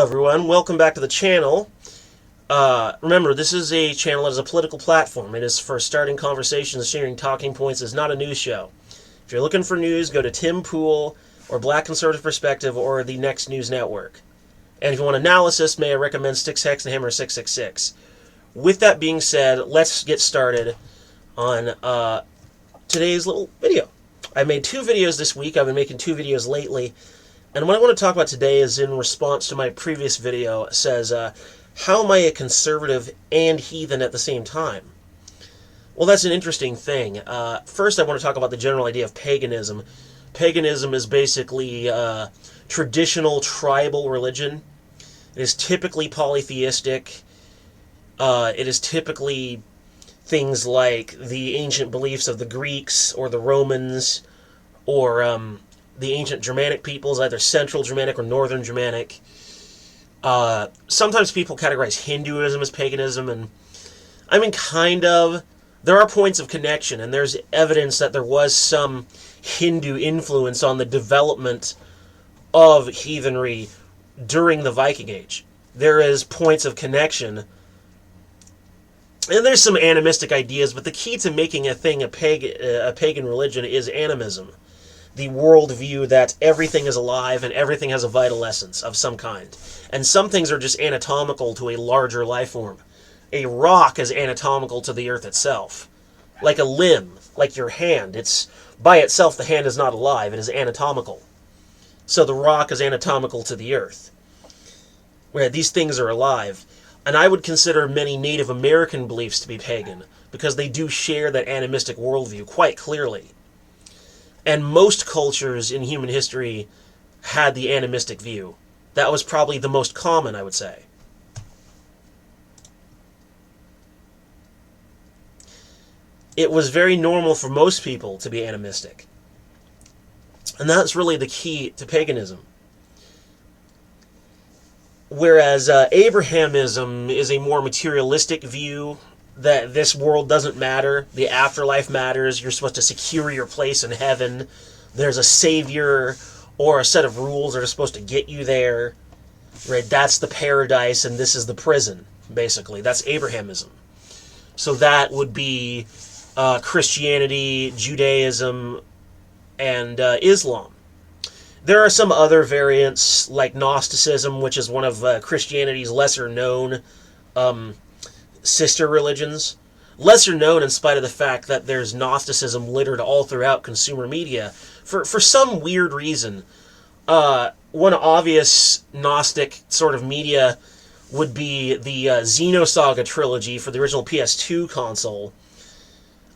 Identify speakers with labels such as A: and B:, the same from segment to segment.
A: everyone, welcome back to the channel. Remember, this is a channel that is a political platform. It is for starting conversations, sharing talking points. It's not a news show. If you're looking for news, go to Tim Pool or Black Conservative Perspective or the Next News Network. And if you want analysis, may I recommend Sticks, Hex, and Hammer 666. With that being said, let's get started on today's little video. I made 2 videos this week. I've been making 2 videos lately. And what I want to talk about today is in response to my previous video. It says, how am I a conservative and heathen at the same time? Well, that's an interesting thing. First, I want to talk about the general idea of paganism. Paganism is basically traditional tribal religion. It is typically polytheistic. It is typically things like the ancient beliefs of the Greeks or the Romans or the ancient Germanic peoples, either Central Germanic or Northern Germanic. Sometimes people categorize Hinduism as paganism, and I mean, kind of. There are points of connection, and there's evidence that there was some Hindu influence on the development of heathenry during the Viking Age. There is points of connection, and there's some animistic ideas, but the key to making a thing a pagan religion is animism. The worldview that everything is alive and everything has a vital essence of some kind. And some things are just anatomical to a larger life form. A rock is anatomical to the earth itself. Like a limb, like your hand. It's by itself, the hand is not alive, it is anatomical. So the rock is anatomical to the earth. Where these things are alive. And I would consider many Native American beliefs to be pagan, because they do share that animistic worldview quite clearly. And most cultures in human history had the animistic view. That was probably the most common, I would say. It was very normal for most people to be animistic. And that's really the key to paganism. Whereas Abrahamism is a more materialistic view, that this world doesn't matter, the afterlife matters, you're supposed to secure your place in heaven, there's a savior or a set of rules that are supposed to get you there, right? That's the paradise and this is the prison, basically. That's Abrahamism. So that would be Christianity, Judaism, and Islam. There are some other variants, like Gnosticism, which is one of Christianity's lesser-known sister religions. Lesser known in spite of the fact that there's Gnosticism littered all throughout consumer media. For some weird reason, one obvious Gnostic sort of media would be the Xenosaga trilogy for the original PS2 console.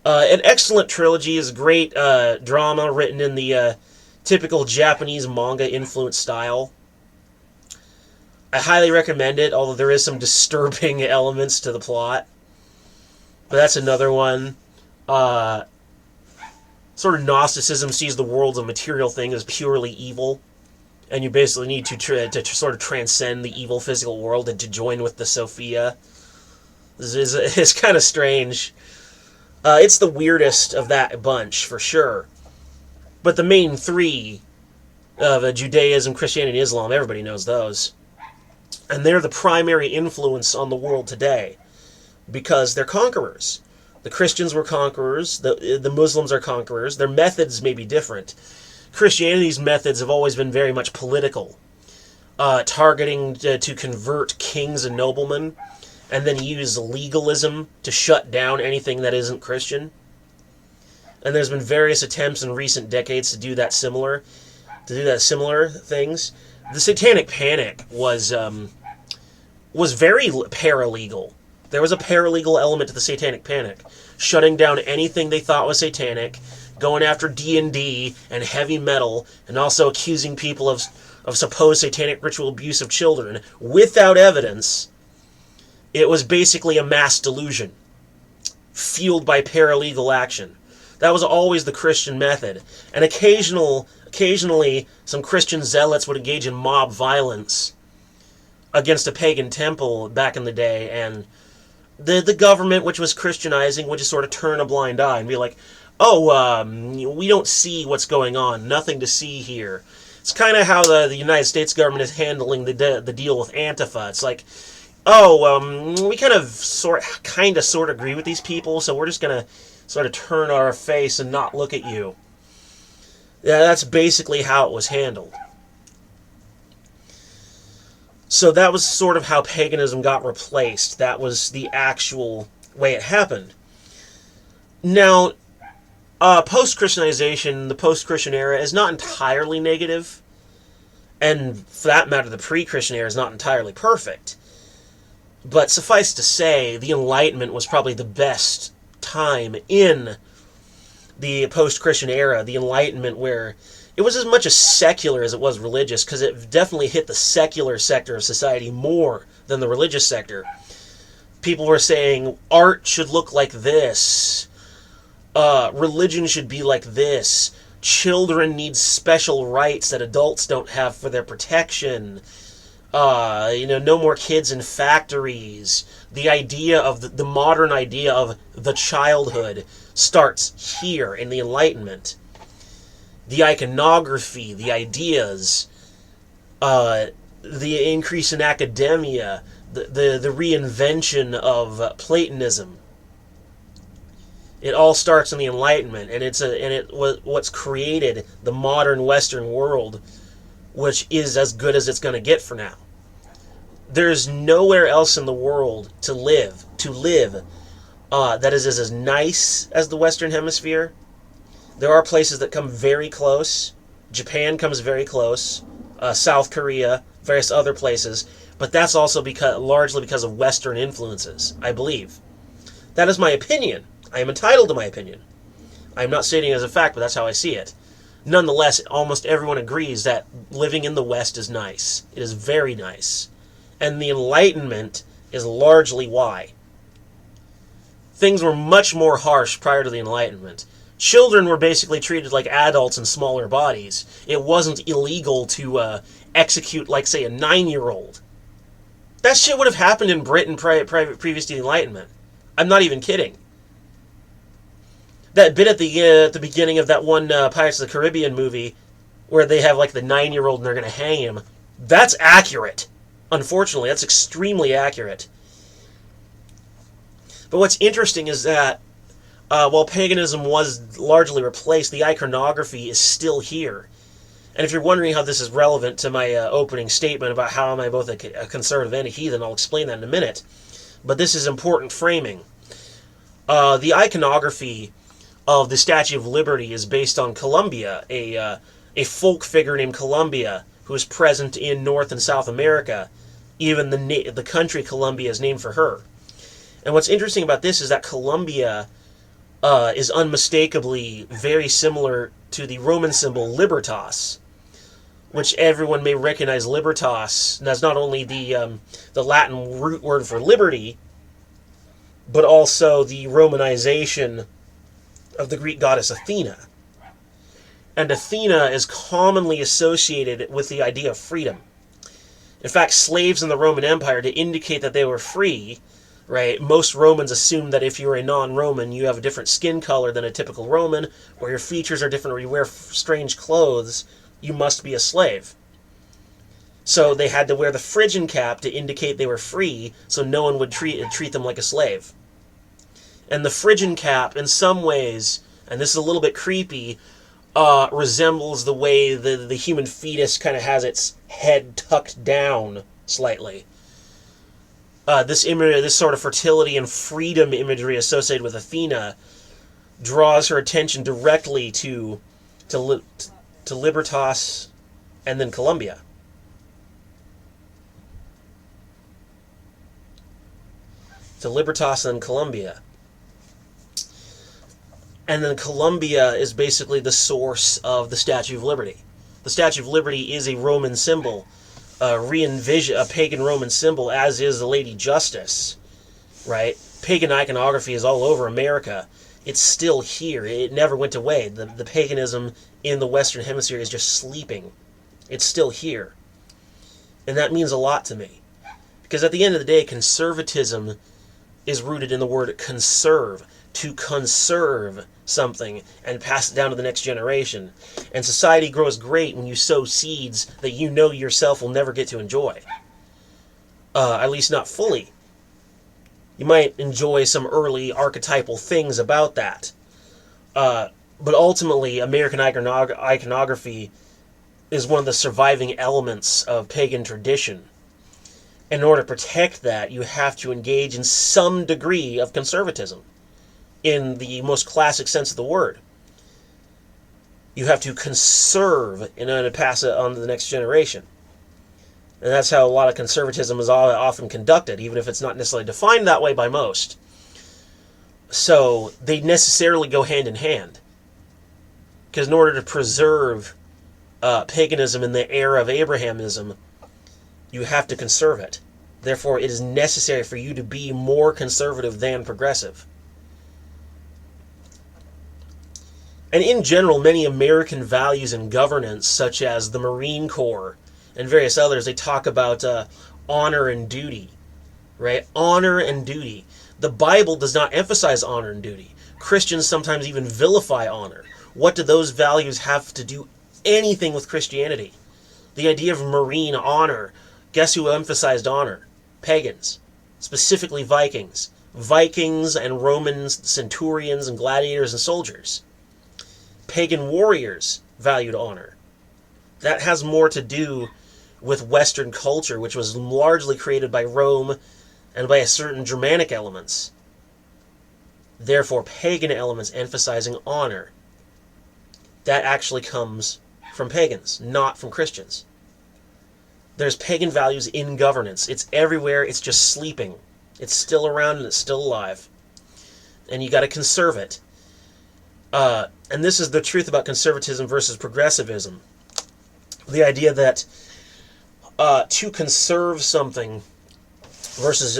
A: An excellent trilogy, is great drama written in the typical Japanese manga-influenced style. I highly recommend it, although there is some disturbing elements to the plot. But that's another one. Sort of Gnosticism sees the world as a material thing as purely evil. And you basically need to sort of transcend the evil physical world and to join with the Sophia. It's kind of strange. It's the weirdest of that bunch, for sure. But the main 3 of Judaism, Christianity, and Islam, everybody knows those. And they're the primary influence on the world today, because they're conquerors. The Christians were conquerors, the Muslims are conquerors. Their methods may be different. Christianity's methods have always been very much political, targeting to convert kings and noblemen, and then use legalism to shut down anything that isn't Christian. And there's been various attempts in recent decades to do similar things. The Satanic Panic was very paralegal. There was a paralegal element to the Satanic Panic, shutting down anything they thought was satanic, going after D&D and heavy metal, and also accusing people of supposed satanic ritual abuse of children without evidence. It was basically a mass delusion, fueled by paralegal action. That was always the Christian method. And occasionally, some Christian zealots would engage in mob violence against a pagan temple back in the day, and the government, which was Christianizing, would just sort of turn a blind eye and be like, oh, we don't see what's going on, nothing to see here. It's kind of how the United States government is handling the deal with Antifa. It's like, oh, we kind of sort of agree with these people, so we're just gonna sort of turn our face and not look at you. Yeah, that's basically how it was handled. So that was sort of how paganism got replaced. That was the actual way it happened. Now, post-Christianization, the post-Christian era, is not entirely negative, and for that matter, the pre-Christian era is not entirely perfect. But suffice to say, the Enlightenment was probably the best time in the post-Christian era, the Enlightenment, where it was as much as secular as it was religious, because it definitely hit the secular sector of society more than the religious sector. People were saying, art should look like this, religion should be like this, children need special rights that adults don't have for their protection, no more kids in factories. The idea of the modern idea of the childhood starts here in the Enlightenment. The iconography, the ideas, the increase in academia, the reinvention of Platonism. It all starts in the Enlightenment, and what's created the modern Western world, which is as good as it's going to get for now. There's nowhere else in the world to live that is as nice as the Western Hemisphere. There are places that come very close. Japan comes very close. South Korea, various other places. But that's also largely because of Western influences, I believe. That is my opinion. I am entitled to my opinion. I am not stating it as a fact, but that's how I see it. Nonetheless, almost everyone agrees that living in the West is nice. It is very nice. And the Enlightenment is largely why. Things were much more harsh prior to the Enlightenment. Children were basically treated like adults in smaller bodies. It wasn't illegal to execute, like, say, a 9-year-old. That shit would have happened in Britain previous to the Enlightenment. I'm not even kidding. That bit at the beginning of that one Pirates of the Caribbean movie where they have, like, the 9-year-old and they're going to hang him, that's accurate. Unfortunately, that's extremely accurate. But what's interesting is that while paganism was largely replaced, the iconography is still here. And if you're wondering how this is relevant to my opening statement about how am I both a conservative and a heathen, I'll explain that in a minute. But this is important framing. The iconography of the Statue of Liberty is based on Colombia, a folk figure named Colombia who is present in North and South America. Even the country Colombia is named for her. And what's interesting about this is that Colombia is unmistakably very similar to the Roman symbol libertas, which everyone may recognize. Libertas, and that's not only the Latin root word for liberty, but also the Romanization of the Greek goddess Athena. And Athena is commonly associated with the idea of freedom. In fact, slaves in the Roman Empire, to indicate that they were free, right? Most Romans assume that if you're a non-Roman, you have a different skin color than a typical Roman, or your features are different, or you wear strange clothes, you must be a slave. So they had to wear the Phrygian cap to indicate they were free, so no one would treat them like a slave. And the Phrygian cap, in some ways, and this is a little bit creepy, resembles the way the human fetus kind of has its head tucked down slightly. This sort of fertility and freedom imagery associated with Athena draws her attention directly to Libertas and then Colombia. To Libertas and Colombia. And then Colombia is basically the source of the Statue of Liberty. The Statue of Liberty is a Roman symbol, a pagan Roman symbol, as is the Lady Justice, right? Pagan iconography is all over America. It's still here. It never went away. The paganism in the Western Hemisphere is just sleeping. It's still here. And that means a lot to me. Because at the end of the day, conservatism is rooted in the word conserve. to conserve something and pass it down to the next generation. And society grows great when you sow seeds that you know yourself will never get to enjoy. At least not fully. You might enjoy some early archetypal things about that. But ultimately, American iconography is one of the surviving elements of pagan tradition. In order to protect that, you have to engage in some degree of conservatism, in the most classic sense of the word. You have to conserve in order to pass it on to the next generation. And that's how a lot of conservatism is often conducted, even if it's not necessarily defined that way by most. So they necessarily go hand in hand. Because in order to preserve paganism in the era of Abrahamism, you have to conserve it. Therefore, it is necessary for you to be more conservative than progressive. And in general, many American values in governance, such as the Marine Corps and various others, they talk about honor and duty, right? Honor and duty. The Bible does not emphasize honor and duty. Christians sometimes even vilify honor. What do those values have to do anything with Christianity? The idea of Marine honor. Guess who emphasized honor? Pagans. Specifically Vikings. Vikings and Roman centurions and gladiators and soldiers. Pagan warriors valued honor. That has more to do with Western culture, which was largely created by Rome and by a certain Germanic elements. Therefore, pagan elements emphasizing honor. That actually comes from pagans, not from Christians. There's pagan values in governance. It's everywhere. It's just sleeping. It's still around and it's still alive. And you got to conserve it. And this is the truth about conservatism versus progressivism. The idea that to conserve something versus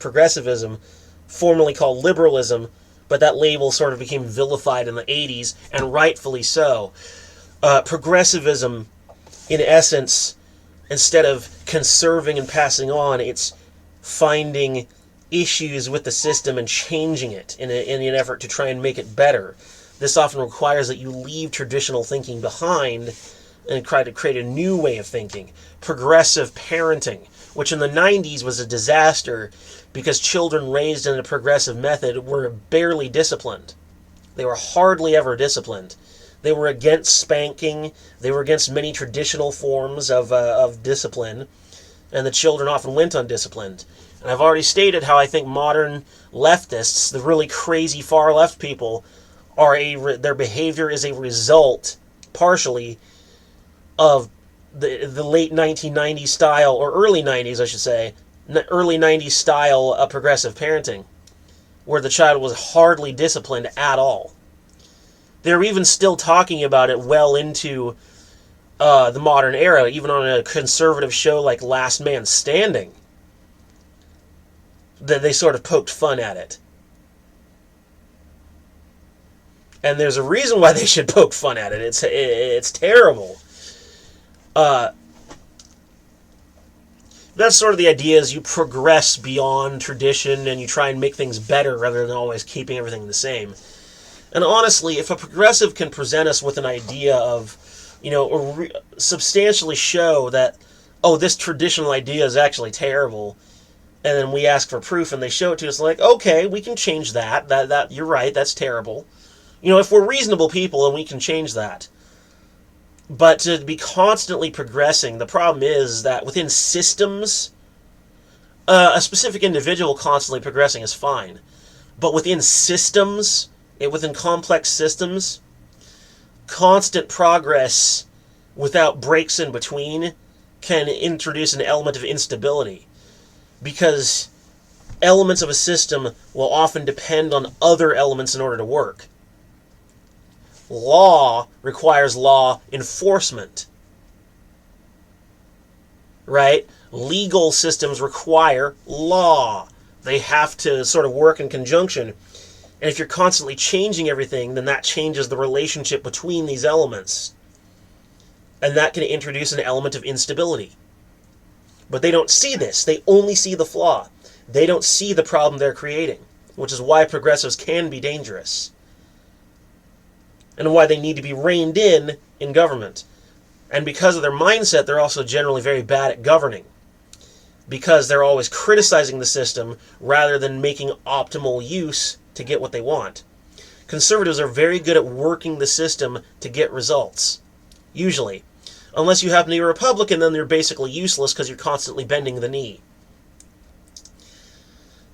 A: progressivism, formerly called liberalism, but that label sort of became vilified in the 80s, and rightfully so. Progressivism, in essence, instead of conserving and passing on, it's finding issues with the system and changing it in an effort to try and make it better. This often requires that you leave traditional thinking behind and try to create a new way of thinking. Progressive parenting, which in the 90s was a disaster because children raised in a progressive method were barely disciplined. They were hardly ever disciplined. They were against spanking. They were against many traditional forms of discipline, and the children often went undisciplined. And I've already stated how I think modern leftists, the really crazy far left people, their behavior is a result, partially, of the late 1990s style, or early 90s, I should say, early 90s style of progressive parenting, where the child was hardly disciplined at all. They're even still talking about it well into the modern era, even on a conservative show like Last Man Standing. They sort of poked fun at it. And there's a reason why they should poke fun at it. It's terrible. That's sort of the idea, is you progress beyond tradition and you try and make things better rather than always keeping everything the same. And honestly, if a progressive can present us with an idea of, or substantially show that, oh, this traditional idea is actually terrible, and then we ask for proof and they show it to us, like, okay, we can change that. That you're right, that's terrible. If we're reasonable people, and we can change that. But to be constantly progressing, the problem is that within systems, a specific individual constantly progressing is fine. But within systems, within complex systems, constant progress without breaks in between can introduce an element of instability. Because elements of a system will often depend on other elements in order to work. Law requires law enforcement. Right? Legal systems require law. They have to sort of work in conjunction. And if you're constantly changing everything, then that changes the relationship between these elements. And that can introduce an element of instability. But they don't see this. They only see the flaw. They don't see the problem they're creating. which is why progressives can be dangerous, and why they need to be reined in government. And because of their mindset, they're also generally very bad at governing, because they're always criticizing the system rather than making optimal use to get what they want. Conservatives are very good at working the system to get results, usually. Unless you happen to be a Republican, then they're basically useless because you're constantly bending the knee.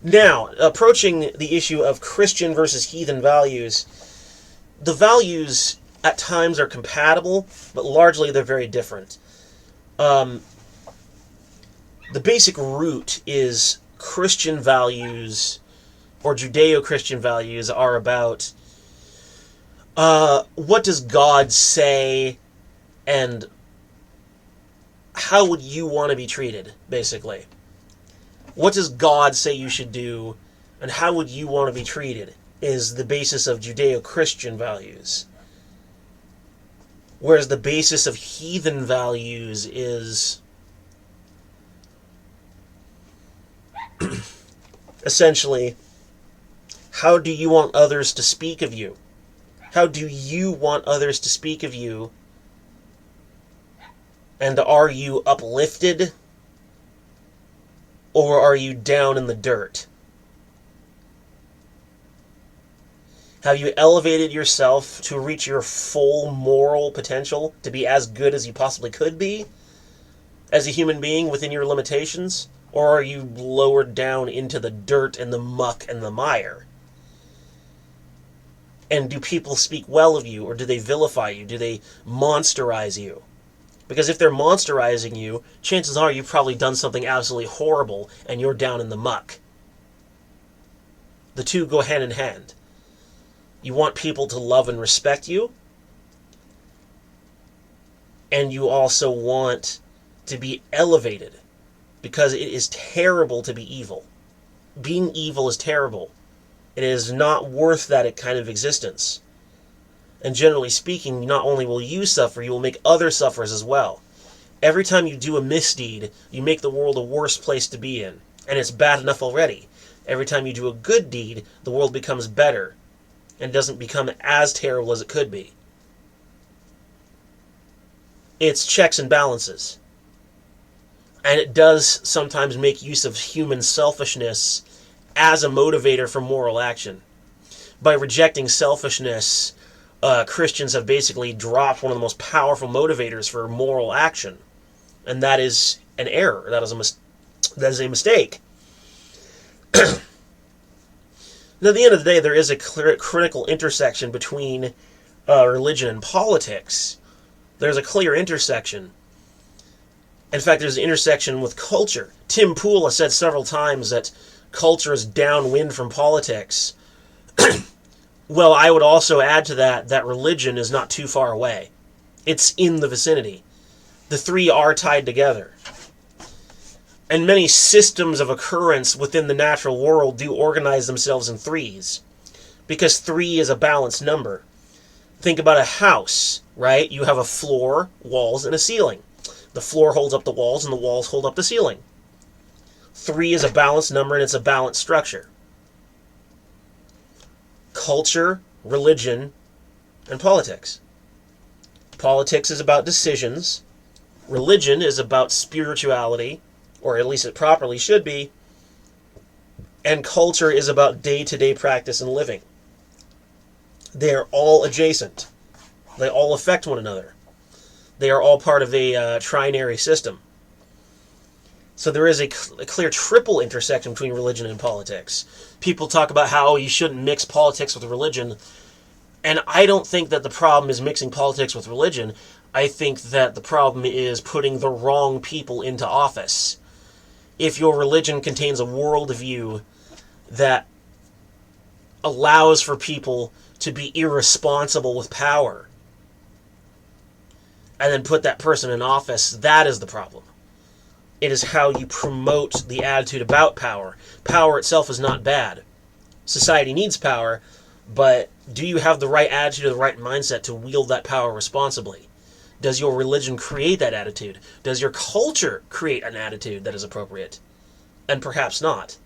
A: Now, approaching the issue of Christian versus heathen values, the values at times are compatible, but largely they're very different. The basic root is Christian values, or Judeo-Christian values, are about what does God say, and how would you want to be treated, basically. What does God say you should do, and how would you want to be treated, is the basis of Judeo-Christian values. Whereas the basis of heathen values is essentially, how do you want others to speak of you? How do you want others to speak of you? And are you uplifted? Or are you down in the dirt? Have you elevated yourself to reach your full moral potential, to be as good as you possibly could be as a human being within your limitations? Or are you lowered down into the dirt and the muck and the mire? And do people speak well of you, or do they vilify you? Do they monsterize you? Because if they're monsterizing you, chances are you've probably done something absolutely horrible and you're down in the muck. The two go hand in hand. You want people to love and respect you, and you also want to be elevated, because it is terrible to be evil. Being evil is terrible. It is not worth that kind of existence. And generally speaking, not only will you suffer, you will make others suffer as well. Every time you do a misdeed, you make the world a worse place to be in. And it's bad enough already. Every time you do a good deed, the world becomes better and doesn't become as terrible as it could be. It's checks and balances. And it does sometimes make use of human selfishness as a motivator for moral action. By rejecting selfishness, Christians have basically dropped one of the most powerful motivators for moral action. And that is an error. That is a mistake. Now, at the end of the day, there is a critical intersection between religion and politics. There's a clear intersection. In fact, there's an intersection with culture. Tim Pool has said several times that culture is downwind from politics. Well, I would also add to that religion is not too far away. It's in the vicinity. The three are tied together. And many systems of occurrence within the natural world do organize themselves in threes, because 3 is a balanced number. Think about a house, right? You have a floor, walls, and a ceiling. The floor holds up the walls, and the walls hold up the ceiling. 3 is a balanced number, and it's a balanced structure. Culture, religion, and politics. Politics is about decisions. Religion is about spirituality, or at least it properly should be. And culture is about day-to-day practice and living. They are all adjacent. They all affect one another. They are all part of a trinary system. So there is a clear triple intersection between religion and politics. People talk about how you shouldn't mix politics with religion, and I don't think that the problem is mixing politics with religion. I think that the problem is putting the wrong people into office. If your religion contains a worldview that allows for people to be irresponsible with power, and then put that person in office, that is the problem. It is how you promote the attitude about power. Power itself is not bad. Society needs power, but do you have the right attitude or the right mindset to wield that power responsibly? Does your religion create that attitude? Does your culture create an attitude that is appropriate? And perhaps not.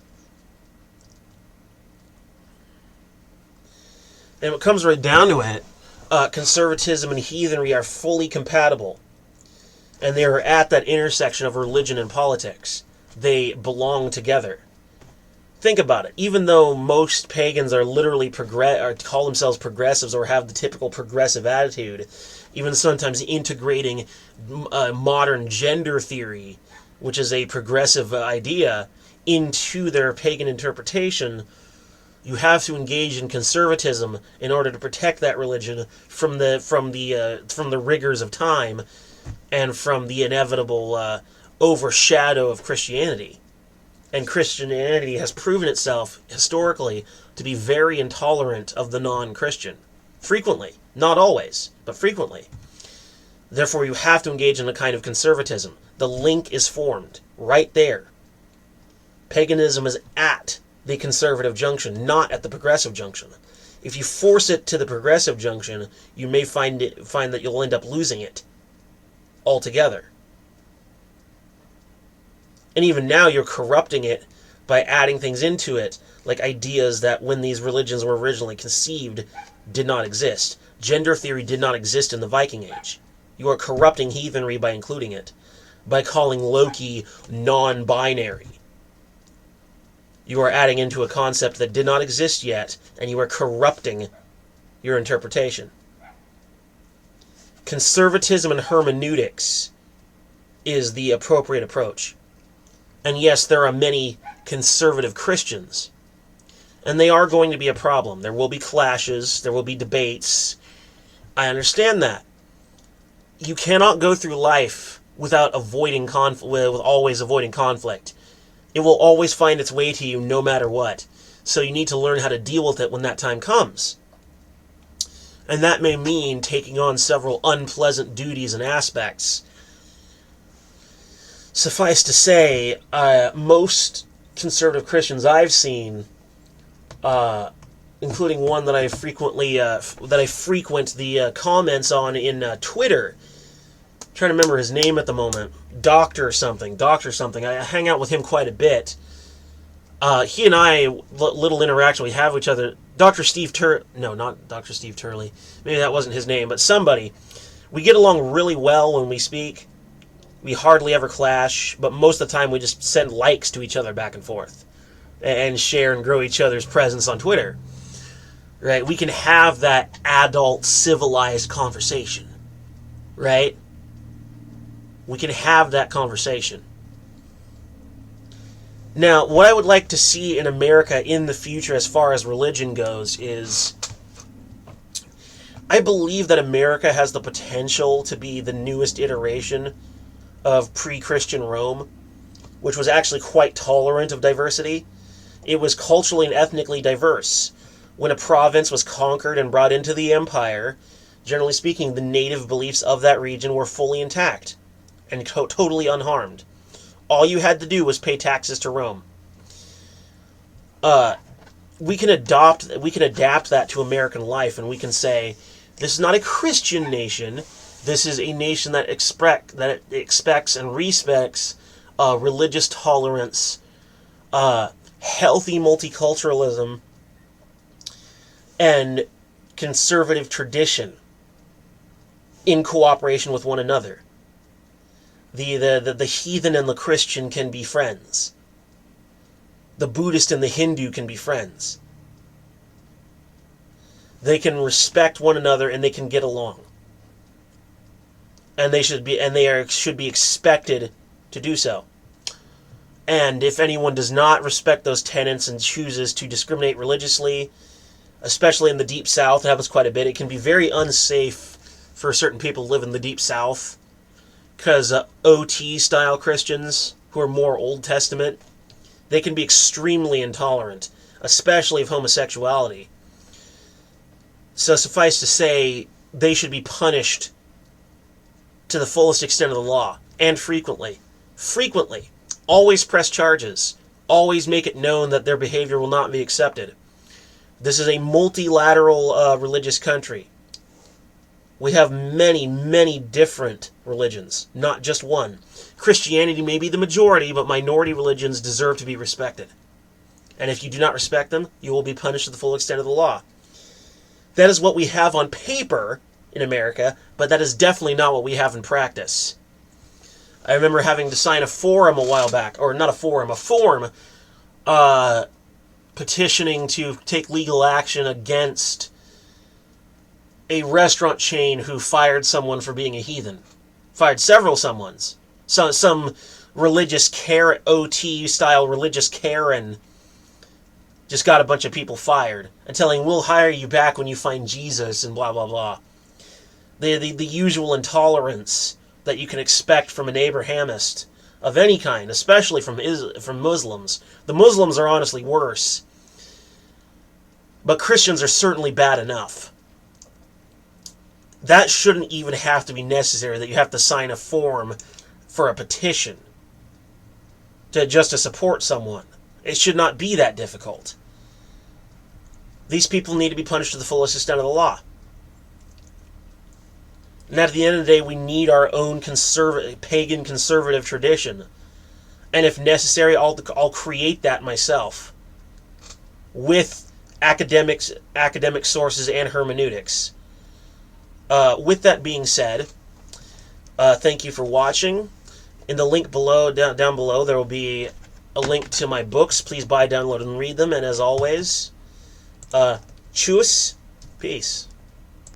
A: And it comes right down to it, conservatism and heathenry are fully compatible. And they are at that intersection of religion and politics. They belong together. Think about it. Even though most pagans are literally or call themselves progressives or have the typical progressive attitude, even sometimes integrating modern gender theory, which is a progressive idea, into their pagan interpretation, you have to engage in conservatism in order to protect that religion from the rigors of time and from the inevitable overshadow of Christianity. And Christianity has proven itself historically to be very intolerant of the non-Christian. Frequently. Not always, but frequently. Therefore, you have to engage in a kind of conservatism. The link is formed right there. Paganism is at the conservative junction, not at the progressive junction. If you force it to the progressive junction, you may find that you'll end up losing it altogether. And even now you're corrupting it by adding things into it, like ideas that when these religions were originally conceived did not exist. Gender theory did not exist in the Viking Age. You are corrupting heathenry by including it, by calling Loki non-binary. You are adding into a concept that did not exist yet, and you are corrupting your interpretation. Conservatism and hermeneutics is the appropriate approach. And yes, there are many conservative Christians. And they are going to be a problem. There will be clashes. There will be debates. I understand that. You cannot go through life without avoiding always avoiding conflict. It will always find its way to you no matter what. So you need to learn how to deal with it when that time comes. And that may mean taking on several unpleasant duties and aspects. Suffice to say, most conservative Christians I've seen, including one that I frequent the comments on in Twitter. I'm trying to remember his name at the moment. Doctor something. I hang out with him quite a bit. He and I, little interaction we have with each other. Dr. Steve No, not Dr. Steve Turley. Maybe that wasn't his name, but somebody. We get along really well when we speak. We hardly ever clash, but most of the time we just send likes to each other back and forth and share and grow each other's presence on Twitter. Right? We can have that adult, civilized conversation. Right? We can have that conversation. Now, what I would like to see in America in the future as far as religion goes is, I believe that America has the potential to be the newest iteration of pre-Christian Rome, which was actually quite tolerant of diversity. It was culturally and ethnically diverse. When a province was conquered and brought into the empire, generally speaking, the native beliefs of that region were fully intact and totally unharmed. All you had to do was pay taxes to Rome. We can adapt that to American life, and we can say, this is not a Christian nation. This is a nation that expects and respects religious tolerance, healthy multiculturalism, and conservative tradition in cooperation with one another. The heathen and the Christian can be friends. The Buddhist and the Hindu can be friends. They can respect one another and they can get along. And they should be expected to do so. And if anyone does not respect those tenets and chooses to discriminate religiously, especially in the Deep South, it happens quite a bit. It can be very unsafe for certain people to live in the Deep South, because OT-style Christians, who are more Old Testament, they can be extremely intolerant, especially of homosexuality. So suffice to say, they should be punished to the fullest extent of the law, and frequently. Frequently. Always press charges. Always make it known that their behavior will not be accepted. This is a multilateral religious country. We have many, many different religions, not just one. Christianity may be the majority, but minority religions deserve to be respected. And if you do not respect them, you will be punished to the full extent of the law. That is what we have on paper in America, but that is definitely not what we have in practice. I remember having to sign a form a while back, or not a form, a form, petitioning to take legal action against a restaurant chain who fired someone for being a heathen. Fired several someones. Some religious Karen, OT-style religious Karen just got a bunch of people fired and telling, we'll hire you back when you find Jesus and blah, blah, blah. The usual intolerance that you can expect from an Abrahamist of any kind, especially from Muslims. The Muslims are honestly worse. But Christians are certainly bad enough. That shouldn't even have to be necessary, that you have to sign a form for a petition just to support someone. It should not be that difficult. These people need to be punished to the fullest extent of the law. And at the end of the day, we need our own pagan conservative tradition. And if necessary, I'll create that myself with academic sources and hermeneutics. With that being said, thank you for watching. In the link below, down below, there will be a link to my books. Please buy, download, and read them. And as always, tschüss. Peace.